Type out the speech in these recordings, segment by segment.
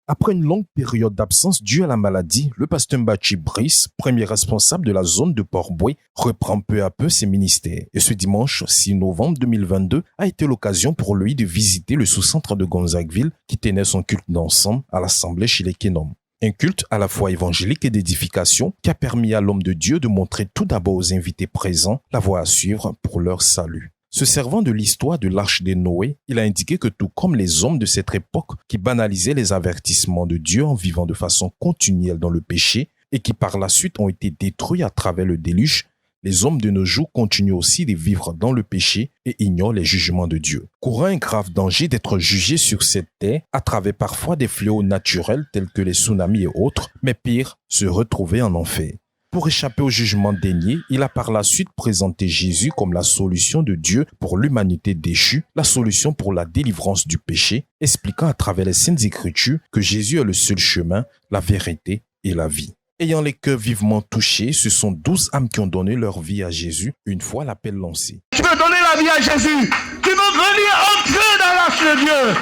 Après une longue période d'absence due à la maladie, le pasteur Mbachi Brice, premier responsable de la zone de Port-Boué, reprend peu à peu ses ministères. Et ce dimanche 6 novembre 2022 a été l'occasion pour lui de visiter le sous-centre de Gonzagueville qui tenait son culte d'ensemble à l'Assemblée chez les Kénoms. Un culte à la fois évangélique et d'édification qui a permis à l'homme de Dieu de montrer tout d'abord aux invités présents la voie à suivre pour leur salut. Se servant de l'histoire de l'arche de Noé, il a indiqué que tout comme les hommes de cette époque qui banalisaient les avertissements de Dieu en vivant de façon continuelle dans le péché et qui par la suite ont été détruits à travers le déluge, les hommes de nos jours continuent aussi de vivre dans le péché et ignorent les jugements de Dieu, courant un grave danger d'être jugés sur cette terre à travers parfois des fléaux naturels tels que les tsunamis et autres, mais pire, se retrouver en enfer. Pour échapper au jugement dénié, il a par la suite présenté Jésus comme la solution de Dieu pour l'humanité déchue, la solution pour la délivrance du péché, expliquant à travers les Saintes Écritures que Jésus est le seul chemin, la vérité et la vie. Ayant les cœurs vivement touchés, ce sont 12 âmes qui ont donné leur vie à Jésus une fois l'appel lancé. Tu veux donner la vie à Jésus, tu veux venir entrer dans l'arche de Dieu.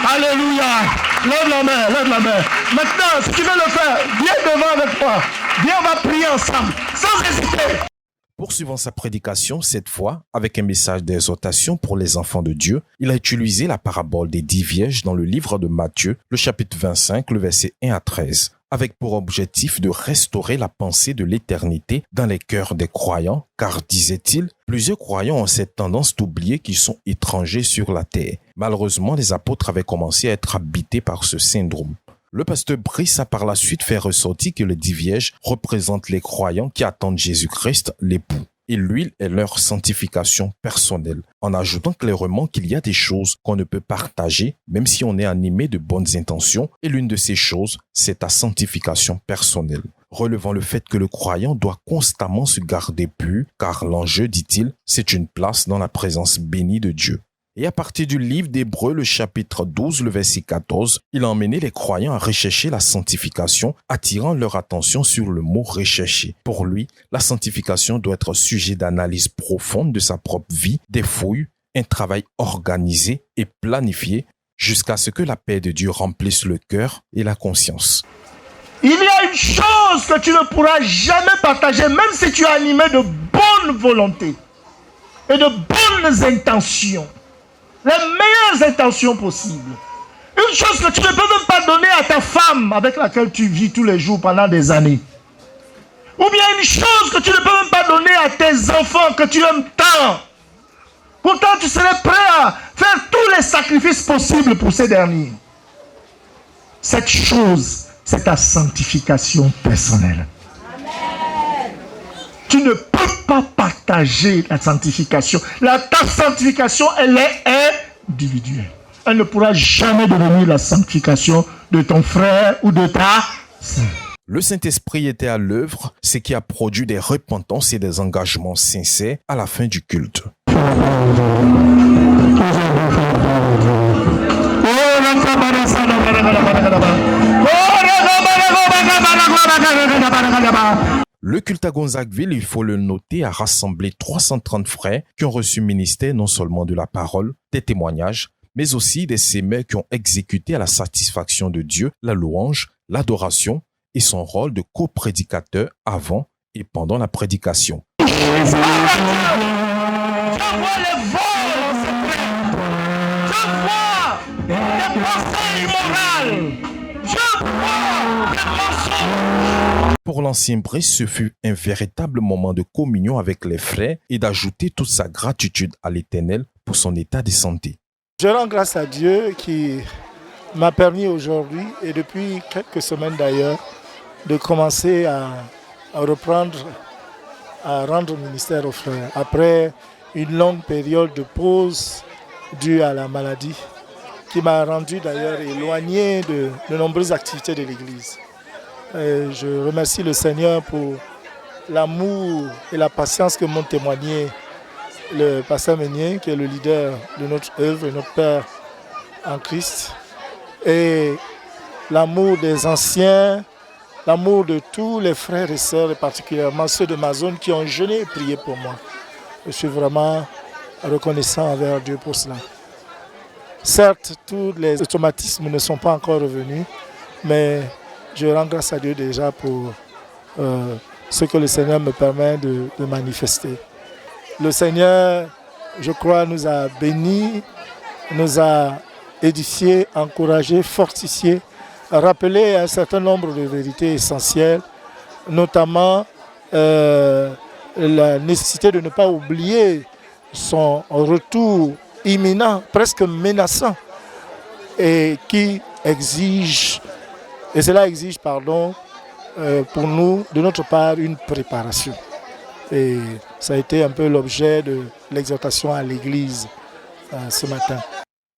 Alléluia. Lève la main, lève la main. Maintenant, si tu veux le faire, viens devant avec moi. Viens, on va prier ensemble, sans hésiter. Poursuivant sa prédication, cette fois, avec un message d'exhortation pour les enfants de Dieu, il a utilisé la parabole des 10 vierges dans le livre de Matthieu, le chapitre 25, le verset 1 à 13, avec pour objectif de restaurer la pensée de l'éternité dans les cœurs des croyants, car, disait-il, plusieurs croyants ont cette tendance d'oublier qu'ils sont étrangers sur la terre. Malheureusement, les apôtres avaient commencé à être habités par ce syndrome. Le pasteur Brice a par la suite fait ressortir que les 10 vierges représentent les croyants qui attendent Jésus-Christ, l'époux. Et l'huile est leur sanctification personnelle, en ajoutant clairement qu'il y a des choses qu'on ne peut partager, même si on est animé de bonnes intentions, et l'une de ces choses, c'est ta sanctification personnelle. Relevant le fait que le croyant doit constamment se garder pur, car l'enjeu, dit-il, c'est une place dans la présence bénie de Dieu. Et à partir du livre d'Hébreux, le chapitre 12, le verset 14, il a emmené les croyants à rechercher la sanctification, attirant leur attention sur le mot « rechercher ». Pour lui, la sanctification doit être sujet d'analyse profonde de sa propre vie, des fouilles, un travail organisé et planifié, jusqu'à ce que la paix de Dieu remplisse le cœur et la conscience. Il y a une chose que tu ne pourras jamais partager, même si tu es animé de bonne volonté et de bonnes intentions. Les meilleures intentions possibles. Une chose que tu ne peux même pas donner à ta femme avec laquelle tu vis tous les jours pendant des années. Ou bien une chose que tu ne peux même pas donner à tes enfants que tu aimes tant. Pourtant, tu serais prêt à faire tous les sacrifices possibles pour ces derniers. Cette chose, c'est ta sanctification personnelle. Tu ne peux pas partager la sanctification. Ta sanctification, elle est individuelle. Elle ne pourra jamais devenir la sanctification de ton frère ou de ta sœur. Le Saint-Esprit était à l'œuvre, ce qui a produit des repentances et des engagements sincères à la fin du culte. Le culte à Gonzagueville, il faut le noter, a rassemblé 330 frères qui ont reçu ministère non seulement de la parole, des témoignages, mais aussi des sémères qui ont exécuté à la satisfaction de Dieu la louange, l'adoration et son rôle de coprédicateur avant et pendant la prédication. Je vois les vols secrets. Je vois les pensées immorales. Je vois les mensonges. Pour l'ancien Brice, ce fut un véritable moment de communion avec les frères et d'ajouter toute sa gratitude à l'Éternel pour son état de santé. Je rends grâce à Dieu qui m'a permis aujourd'hui, et depuis quelques semaines d'ailleurs, de commencer à reprendre, à rendre ministère aux frères. Après une longue période de pause due à la maladie, qui m'a rendu d'ailleurs éloigné de nombreuses activités de l'Église. Je remercie le Seigneur pour l'amour et la patience que m'ont témoigné le pasteur Meunier, qui est le leader de notre œuvre et notre Père en Christ, et l'amour des anciens, l'amour de tous les frères et sœurs, et particulièrement ceux de ma zone qui ont jeûné et prié pour moi. Je suis vraiment reconnaissant envers Dieu pour cela. Certes, tous les automatismes ne sont pas encore revenus, mais je rends grâce à Dieu déjà pour ce que le Seigneur me permet de manifester. Le Seigneur, je crois, nous a bénis, nous a édifiés, encouragés, fortifiés, rappelé un certain nombre de vérités essentielles, notamment la nécessité de ne pas oublier son retour imminent, presque menaçant, et qui exige, et cela exige, pardon, pour nous, de notre part, une préparation. Et ça a été un peu l'objet de l'exhortation à l'Église ce matin.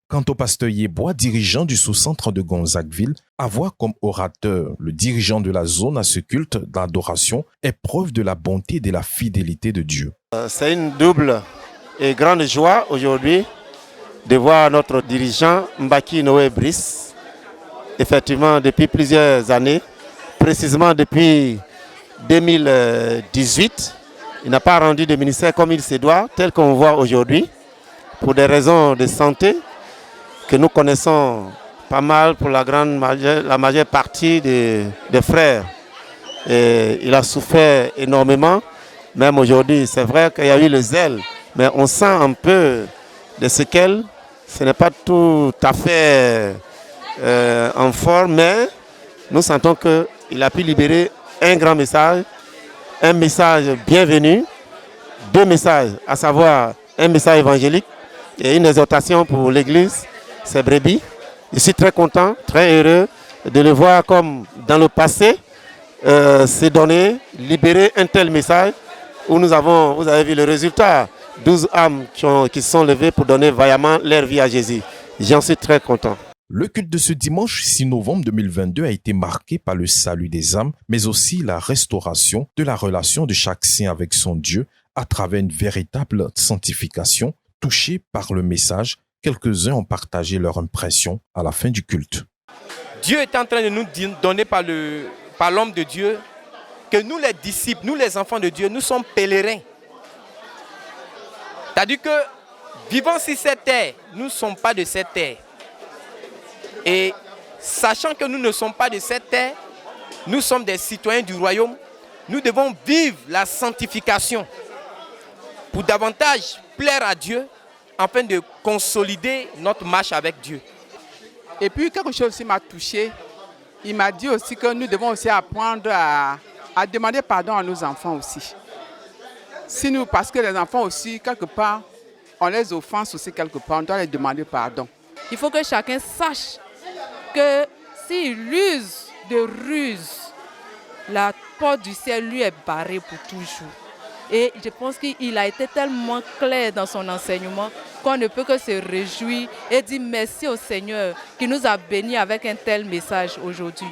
Quant au pasteur Yeboah, dirigeant du sous-centre de Gonzagueville, avoir comme orateur le dirigeant de la zone à ce culte d'adoration est preuve de la bonté et de la fidélité de Dieu. C'est une double et grande joie aujourd'hui de voir notre dirigeant Mbaki Noé Brice, effectivement depuis plusieurs années, précisément depuis 2018, il n'a pas rendu de ministère comme il se doit, tel qu'on voit aujourd'hui, pour des raisons de santé que nous connaissons pas mal pour la majeure partie des frères. Et il a souffert énormément, même aujourd'hui, c'est vrai qu'il y a eu le zèle, mais on sent un peu des séquelles. Ce n'est pas tout à fait en forme, mais nous sentons qu'il a pu libérer un grand message, un message bienvenu, deux messages, à savoir un message évangélique et une exhortation pour l'Église, c'est brebis. Je suis très content, très heureux de le voir comme dans le passé, s'est donné, libérer un tel message où vous avez vu le résultat, 12 âmes qui se sont levées pour donner vaillamment leur vie à Jésus. J'en suis très content. Le culte de ce dimanche 6 novembre 2022 a été marqué par le salut des âmes, mais aussi la restauration de la relation de chaque saint avec son Dieu à travers une véritable sanctification. Touchés par le message, quelques-uns ont partagé leur impression à la fin du culte. Dieu est en train de nous donner par l'homme de Dieu que nous les disciples, nous les enfants de Dieu, nous sommes pèlerins. C'est-à-dire que vivant sur cette terre, nous ne sommes pas de cette terre. Et sachant que nous ne sommes pas de cette terre, nous sommes des citoyens du royaume, nous devons vivre la sanctification pour davantage plaire à Dieu afin de consolider notre marche avec Dieu. Et puis quelque chose aussi m'a touché. Il m'a dit aussi que nous devons aussi apprendre à demander pardon à nos enfants aussi. Parce que les enfants aussi, quelque part, on les offense aussi quelque part, on doit les demander pardon. Il faut que chacun sache que s'il use de ruse, la porte du ciel lui est barrée pour toujours. Et je pense qu'il a été tellement clair dans son enseignement qu'on ne peut que se réjouir et dire merci au Seigneur qui nous a bénis avec un tel message aujourd'hui.